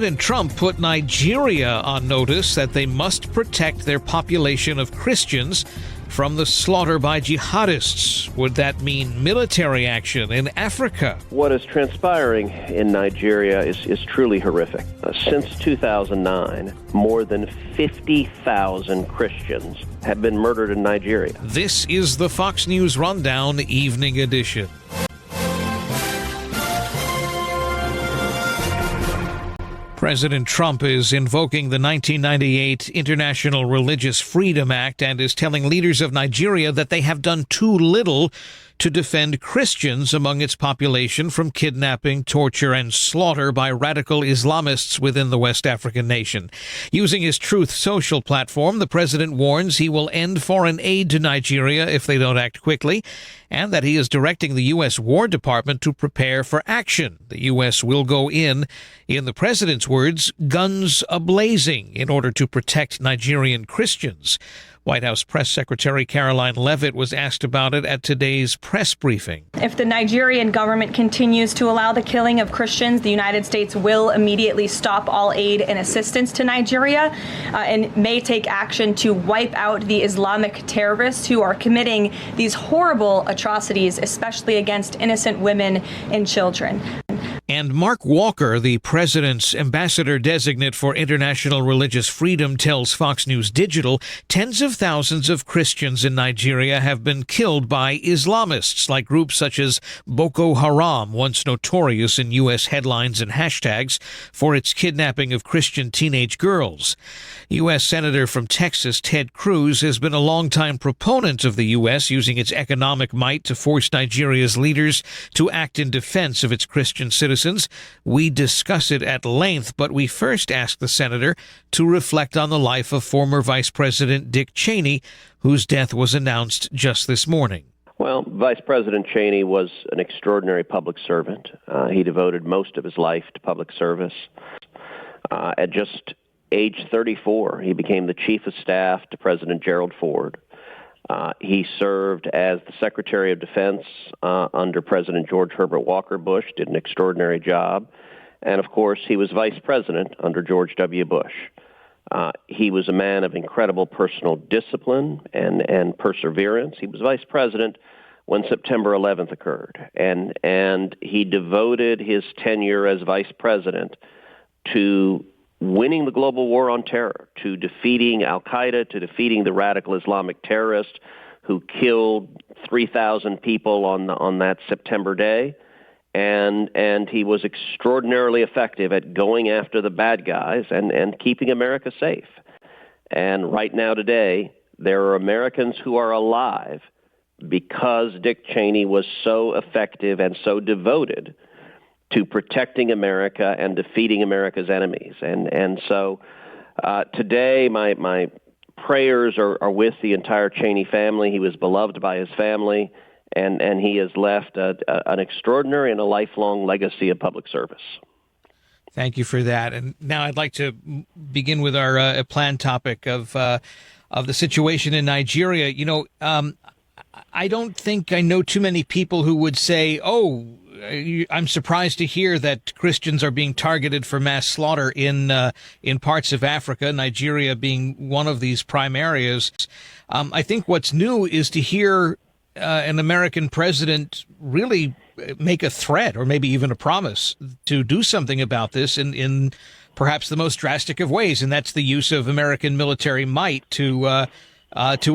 President Trump put Nigeria on notice that they must protect their population of Christians from the slaughter by jihadists. Would that mean military action in Africa? What is transpiring in Nigeria is truly horrific. Since 2009, more than 50,000 Christians have been murdered in Nigeria. This is the Fox News Rundown Evening Edition. President Trump is invoking the 1998 International Religious Freedom Act and is telling leaders of Nigeria that they have done too little to defend Christians among its population from kidnapping, torture, and slaughter by radical Islamists within the West African nation. Using his Truth Social platform, the president warns he will end foreign aid to Nigeria if they don't act quickly, and that he is directing the U.S. War Department to prepare for action. The U.S. will go in the president's words, guns a-blazing, in order to protect Nigerian Christians. White House Press Secretary Caroline Leavitt was asked about it at today's press briefing. If the Nigerian government continues to allow the killing of Christians, the United States will immediately stop all aid and assistance to Nigeria and may take action to wipe out the Islamic terrorists who are committing these horrible atrocities, especially against innocent women and children. And Mark Walker, the president's ambassador designate for international religious freedom, tells Fox News Digital tens of thousands of Christians in Nigeria have been killed by Islamists, like groups such as Boko Haram, once notorious in U.S. headlines and hashtags for its kidnapping of Christian teenage girls. U.S. Senator from Texas Ted Cruz has been a longtime proponent of the U.S. using its economic might to force Nigeria's leaders to act in defense of its Christian citizens. We discuss it at length, but we first asked the senator to reflect on the life of former Vice President Dick Cheney, whose death was announced just this morning. Well, Vice President Cheney was an extraordinary public servant. He devoted most of his life to public service. At just age 34, he became the chief of staff to President Gerald Ford. He served as the Secretary of Defense under President George Herbert Walker Bush, did an extraordinary job. And, of course, he was vice president under George W. Bush. He was a man of incredible personal discipline and perseverance. He was vice president when September 11th occurred. And he devoted his tenure as vice president to winning the global war on terror, to defeating al-Qaeda, to defeating the radical Islamic terrorists who killed 3,000 people on that September day. And he was extraordinarily effective at going after the bad guys and keeping America safe. And right now today, there are Americans who are alive because Dick Cheney was so effective and so devoted to protecting America and defeating America's enemies. And so today, my prayers are with the entire Cheney family. He was beloved by his family, and he has left an extraordinary and a lifelong legacy of public service. Thank you for that. And now I'd like to begin with our planned topic of the situation in Nigeria. You know, I don't think I know too many people who would say, oh, I'm surprised to hear that Christians are being targeted for mass slaughter in parts of Africa, Nigeria being one of these prime areas. I think what's new is to hear an American president really make a threat or maybe even a promise to do something about this in perhaps the most drastic of ways, and that's the use of American military might to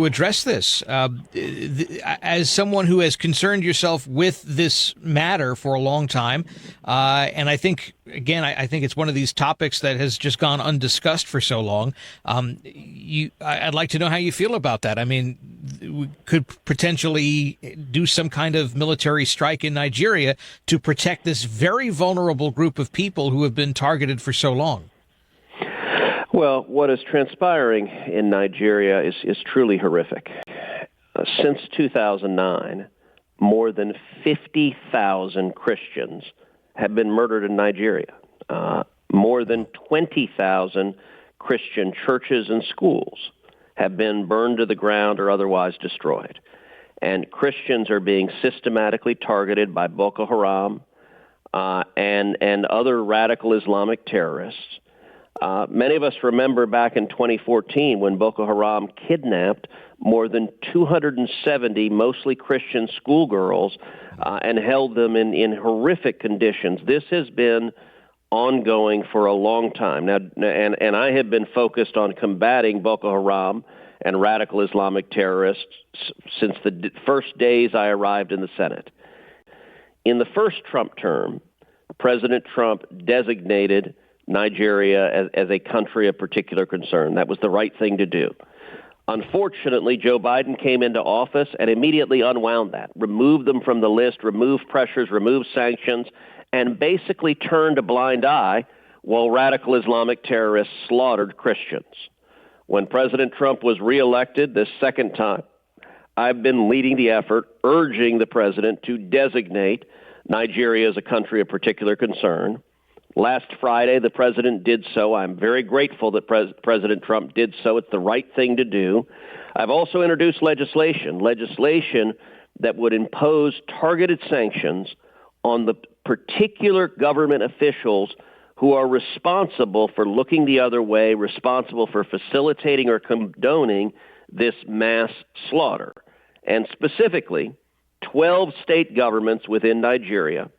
address this. As someone who has concerned yourself with this matter for a long time, and I think, again, I think it's one of these topics that has just gone undiscussed for so long. I'd like to know how you feel about that. I mean, we could potentially do some kind of military strike in Nigeria to protect this very vulnerable group of people who have been targeted for so long. Well, what is transpiring in Nigeria is truly horrific. Since 2009, more than 50,000 Christians have been murdered in Nigeria. More than 20,000 Christian churches and schools have been burned to the ground or otherwise destroyed. And Christians are being systematically targeted by Boko Haram, and other radical Islamic terrorists. Many of us remember back in 2014 when Boko Haram kidnapped more than 270 mostly Christian schoolgirls and held them in horrific conditions. This has been ongoing for a long time now, and I have been focused on combating Boko Haram and radical Islamic terrorists since the first days I arrived in the Senate. In the first Trump term, President Trump designated Nigeria as a country of particular concern. That was the right thing to do. Unfortunately, Joe Biden came into office and immediately unwound that, removed them from the list, removed pressures, removed sanctions, and basically turned a blind eye while radical Islamic terrorists slaughtered Christians. When President Trump was reelected this second time, I've been leading the effort, urging the president to designate Nigeria as a country of particular concern. Last Friday, the president did so. I'm very grateful that President Trump did so. It's the right thing to do. I've also introduced legislation that would impose targeted sanctions on the particular government officials who are responsible for looking the other way, responsible for facilitating or condoning this mass slaughter. And specifically, 12 state governments within Nigeria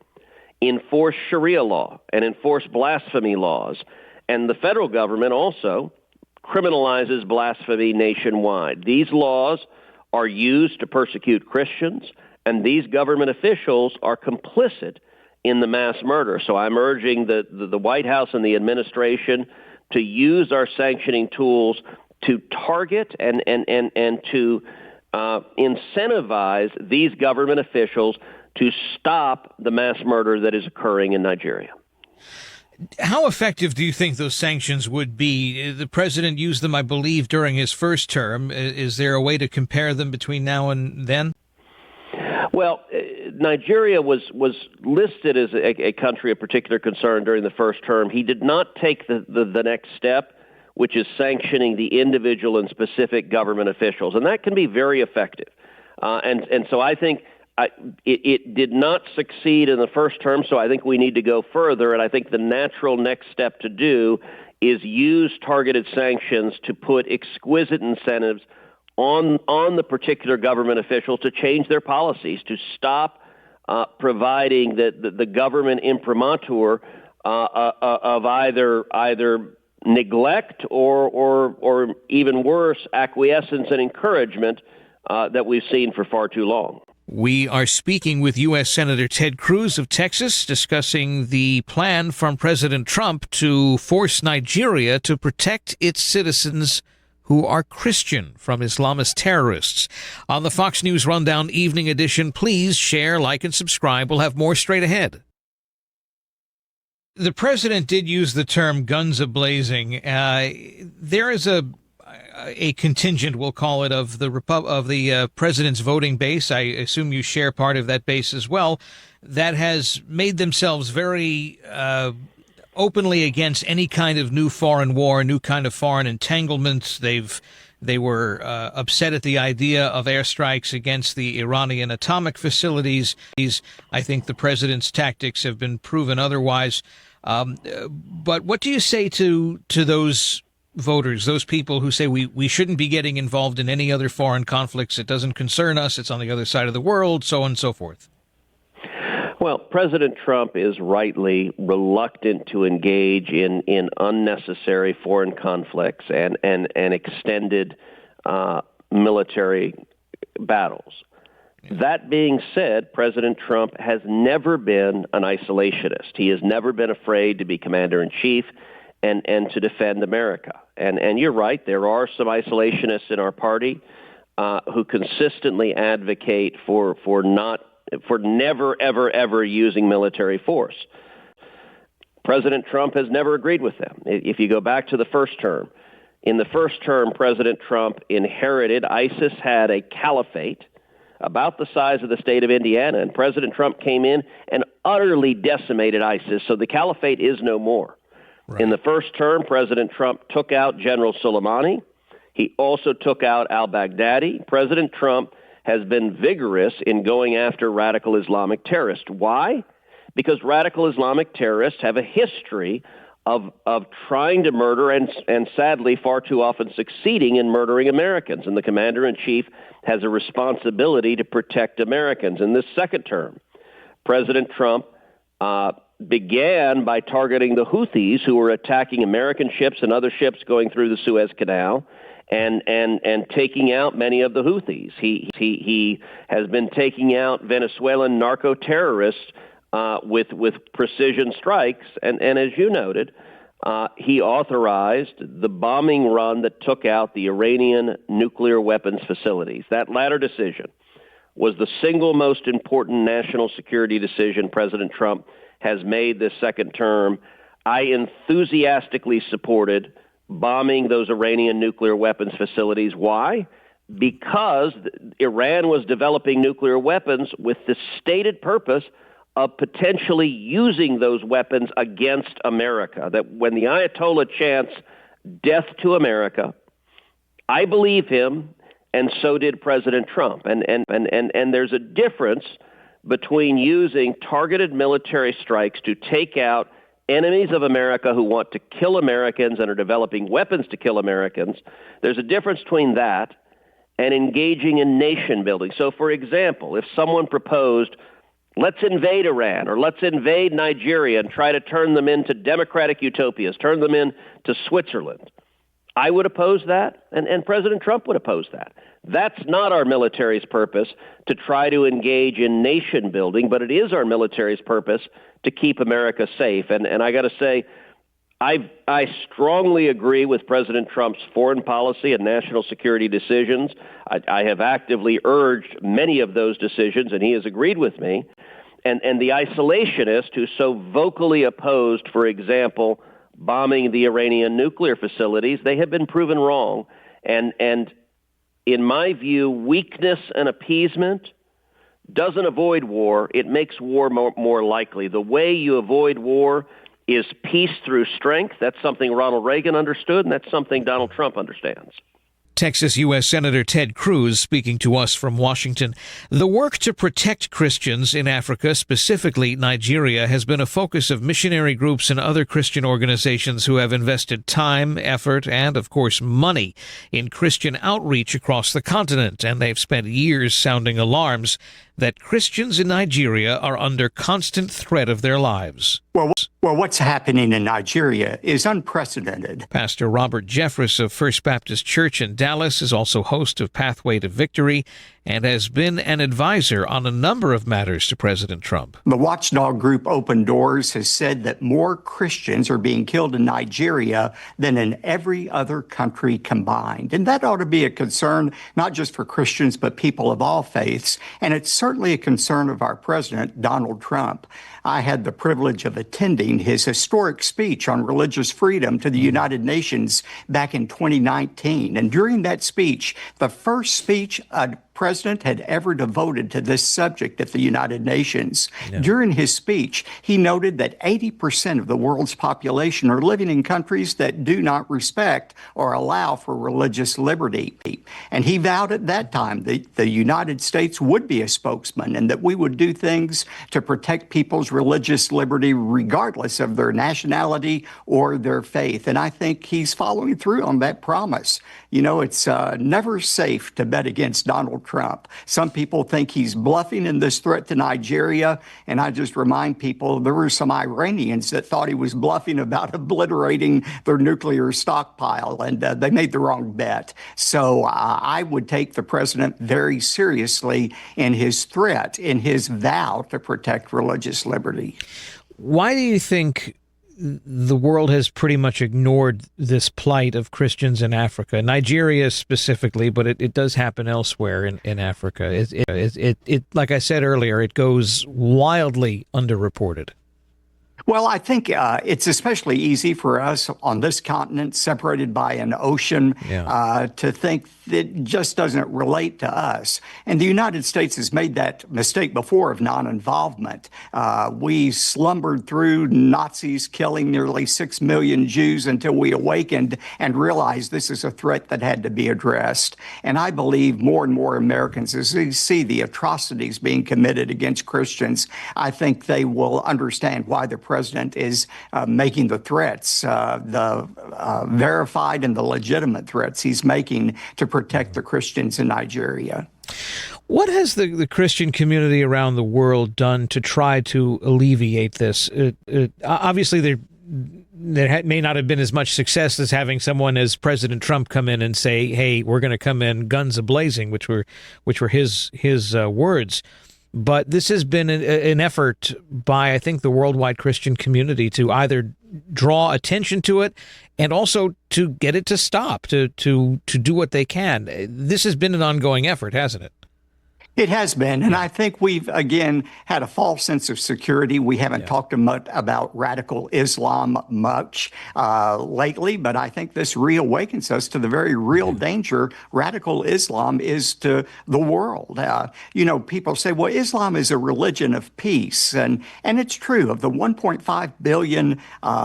enforce Sharia law and enforce blasphemy laws. And the federal government also criminalizes blasphemy nationwide. These laws are used to persecute Christians, and these government officials are complicit in the mass murder. So I'm urging the White House and the administration to use our sanctioning tools to target and to incentivize these government officials to stop the mass murder that is occurring in Nigeria. How effective do you think those sanctions would be? The president used them, I believe, during his first term. Is there a way to compare them between now and then? Well, Nigeria was listed as a country of particular concern during the first term. He did not take the next step, which is sanctioning the individual and specific government officials. And that can be very effective. And so I think it did not succeed in the first term, so I think we need to go further. And I think the natural next step to do is use targeted sanctions to put exquisite incentives on the particular government officials to change their policies, to stop providing the government imprimatur of either neglect or even worse, acquiescence and encouragement that we've seen for far too long. We are speaking with U.S. Senator Ted Cruz of Texas, discussing the plan from President Trump to force Nigeria to protect its citizens who are Christian from Islamist terrorists. On the Fox News Rundown Evening Edition, please share, like, and subscribe. We'll have more straight ahead. The president did use the term guns a-blazing. There is a contingent, we'll call it, of the president's voting base. I assume you share part of that base as well, that has made themselves very openly against any kind of new foreign war, new kind of foreign entanglements. They were upset at the idea of airstrikes against the Iranian atomic facilities. I think the president's tactics have been proven otherwise. But what do you say to those voters, those people who say we shouldn't be getting involved in any other foreign conflicts? It doesn't concern us. It's on the other side of the world, so on and so forth. Well, President Trump is rightly reluctant to engage in unnecessary foreign conflicts and extended military battles. That being said, President Trump has never been an isolationist. He has never been afraid to be commander-in-chief and to defend America. And you're right, there are some isolationists in our party who consistently advocate for never, ever, ever using military force. President Trump has never agreed with them. If you go back to the first term, in the first term, President Trump inherited, ISIS had a caliphate about the size of the state of Indiana, and President Trump came in and utterly decimated ISIS, so the caliphate is no more. Right. In the first term, President Trump took out General Soleimani. He also took out al-Baghdadi. President Trump has been vigorous in going after radical Islamic terrorists. Why? because radical Islamic terrorists have a history of trying to murder and sadly far too often succeeding in murdering Americans. And the commander-in-chief has a responsibility to protect Americans. In this second term, President Trump began by targeting the Houthis, who were attacking American ships and other ships going through the Suez Canal, and taking out many of the Houthis. He has been taking out Venezuelan narco-terrorists with precision strikes, and as you noted, he authorized the bombing run that took out the Iranian nuclear weapons facilities. That latter decision was the single most important national security decision President Trump has made this second term. I enthusiastically supported bombing those Iranian nuclear weapons facilities. Why? Because Iran was developing nuclear weapons with the stated purpose of potentially using those weapons against America. That when the Ayatollah chants death to America, I believe him, and so did President Trump. And there's a difference between using targeted military strikes to take out enemies of America who want to kill Americans and are developing weapons to kill Americans. There's a difference between that and engaging in nation building. So, for example, if someone proposed, let's invade Iran or let's invade Nigeria and try to turn them into democratic utopias, turn them into Switzerland, I would oppose that, and President Trump would oppose that. That's not our military's purpose, to try to engage in nation building, but it is our military's purpose to keep America safe. And I got to say, I strongly agree with President Trump's foreign policy and national security decisions. I have actively urged many of those decisions, and he has agreed with me. And the isolationist who so vocally opposed, for example, bombing the Iranian nuclear facilities, they have been proven wrong. And in my view, weakness and appeasement doesn't avoid war. It makes war more likely. The way you avoid war is peace through strength. That's something Ronald Reagan understood, and that's something Donald Trump understands. Texas U.S. Senator Ted Cruz speaking to us from Washington. The work to protect Christians in Africa, specifically Nigeria, has been a focus of missionary groups and other Christian organizations who have invested time, effort, and, of course, money in Christian outreach across the continent. And they've spent years sounding alarms that Christians in Nigeria are under constant threat of their lives. Well, what's happening in Nigeria is unprecedented. Pastor Robert Jeffress of First Baptist Church in Dallas is also host of Pathway to Victory and has been an advisor on a number of matters to President Trump. The watchdog group Open Doors has said that more Christians are being killed in Nigeria than in every other country combined. And that ought to be a concern, not just for Christians, but people of all faiths. And it's certainly a concern of our president, Donald Trump. I had the privilege of attending his historic speech on religious freedom to the United Nations back in 2019. And during that speech, the first speech a president had ever devoted to this subject at the United Nations. Yeah. During his speech, he noted that 80% of the world's population are living in countries that do not respect or allow for religious liberty. And he vowed at that time that the United States would be a spokesman and that we would do things to protect people's religious liberty regardless of their nationality or their faith. And I think he's following through on that promise. You know, it's never safe to bet against Donald Trump. Some people think he's bluffing in this threat to Nigeria, and I just remind people there were some Iranians that thought he was bluffing about obliterating their nuclear stockpile, and they made the wrong bet. So I would take the president very seriously in his threat, in his vow to protect religious liberty. Why do you think the world has pretty much ignored this plight of Christians in Africa, Nigeria specifically, but it does happen elsewhere in Africa? It like I said earlier, it goes wildly underreported. Well, I think it's especially easy for us on this continent, separated by an ocean, to think that it just doesn't relate to us. And the United States has made that mistake before of non-involvement. We slumbered through Nazis killing nearly 6 million Jews until we awakened and realized this is a threat that had to be addressed. And I believe more and more Americans, as they see the atrocities being committed against Christians, I think they will understand why the president is making the threats, the verified and the legitimate threats he's making to protect the Christians in Nigeria. What has the Christian community around the world done to try to alleviate this? Obviously, there may not have been as much success as having someone as President Trump come in and say, "Hey, we're going to come in guns a-blazing," which were his words. But this has been an effort by, I think, the worldwide Christian community to either draw attention to it and also to get it to stop, to do what they can. This has been an ongoing effort, hasn't it? It has been, and I think we've, again, had a false sense of security. We haven't talked much about radical Islam much lately, but I think this reawakens us to the very real danger radical Islam is to the world. People say, well, Islam is a religion of peace, and it's true. Of the 1.5 billion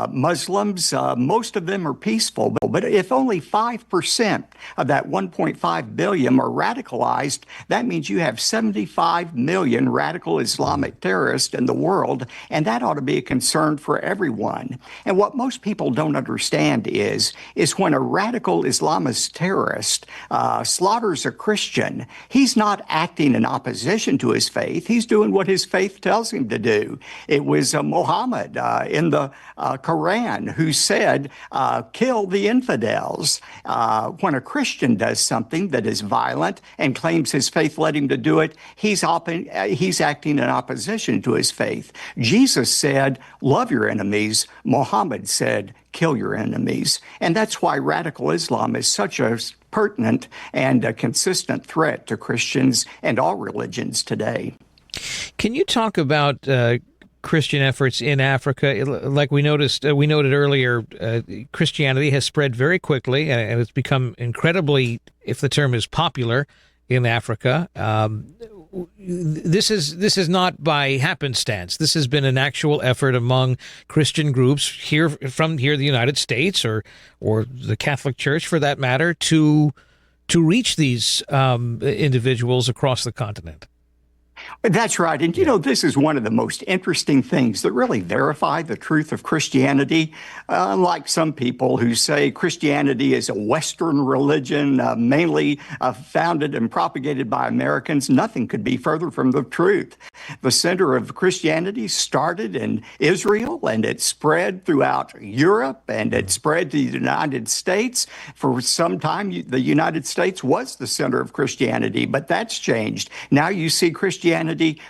Muslims, most of them are peaceful, but if only 5% of that 1.5 billion are radicalized, that means you have 75 million radical Islamic terrorists in the world, and that ought to be a concern for everyone. And what most people don't understand is when a radical Islamist terrorist slaughters a Christian, he's not acting in opposition to his faith. He's doing what his faith tells him to do. It was Muhammad in the Quran who said, kill the infidels. When a Christian does something that is violent and claims his faith led him to do it, he's acting in opposition to his faith. Jesus said, love your enemies. Muhammad said, kill your enemies. And that's why radical Islam is such a pertinent and a consistent threat to Christians and all religions today. Can you talk about Christian efforts in Africa? Like we noted earlier, Christianity has spread very quickly, and it's become incredibly, if the term is popular, in Africa. This is not by happenstance. This has been an actual effort among Christian groups here in the United States or the Catholic Church, for that matter, to reach these individuals across the continent. That's right. And, this is one of the most interesting things that really verify the truth of Christianity. Unlike some people who say Christianity is a Western religion, mainly founded and propagated by Americans, nothing could be further from the truth. The center of Christianity started in Israel, and it spread throughout Europe, and it spread to the United States. For some time, the United States was the center of Christianity, but that's changed. Now you see Christianity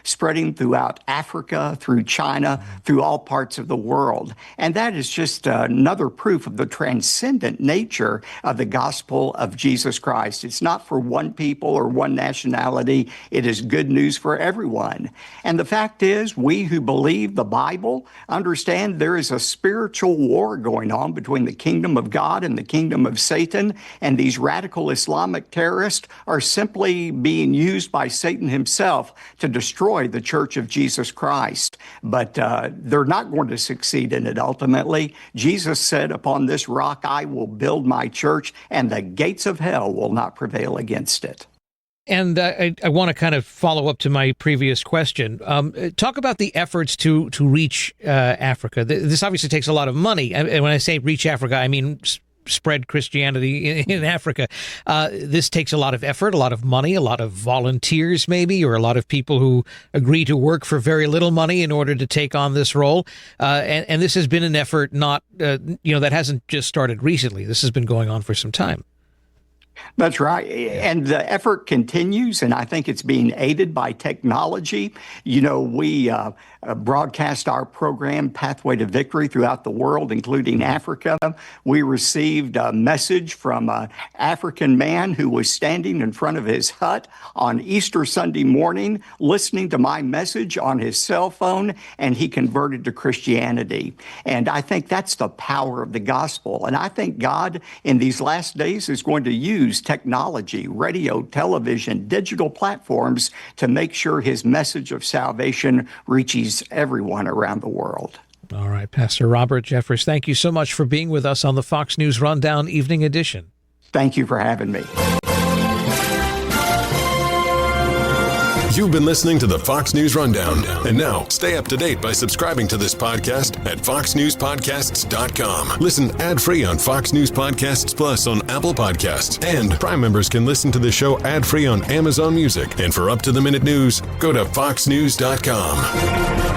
spreading throughout Africa, through China, through all parts of the world. And that is just another proof of the transcendent nature of the gospel of Jesus Christ. It's not for one people or one nationality. It is good news for everyone. And the fact is, we who believe the Bible understand there is a spiritual war going on between the kingdom of God and the kingdom of Satan. And these radical Islamic terrorists are simply being used by Satan himself to destroy the Church of Jesus Christ. But they're not going to succeed in it ultimately. Jesus said, upon this rock I will build my church, and the gates of hell will not prevail against it. And I want to kind of follow up to my previous question. Talk about the efforts to reach Africa. This obviously takes a lot of money. And when I say reach Africa, I mean spread Christianity in Africa. This takes a lot of effort, a lot of money, a lot of volunteers maybe, or a lot of people who agree to work for very little money in order to take on this role. And this has been an effort that hasn't just started recently. This has been going on for some time. That's right. And the effort continues, and I think it's being aided by technology. You know, we broadcast our program, Pathway to Victory, throughout the world, including Africa. We received a message from an African man who was standing in front of his hut on Easter Sunday morning, listening to my message on his cell phone, and he converted to Christianity. And I think that's the power of the gospel. And I think God, in these last days, is going to use technology, radio, television, digital platforms to make sure his message of salvation reaches everyone around the world. All right, Pastor Robert Jeffress, thank you so much for being with us on the Fox News Rundown Evening Edition. Thank you for having me. You've been listening to the Fox News Rundown. And now, stay up to date by subscribing to this podcast at foxnewspodcasts.com. Listen ad-free on Fox News Podcasts Plus on Apple Podcasts. And Prime members can listen to the show ad-free on Amazon Music. And for up-to-the-minute news, go to foxnews.com.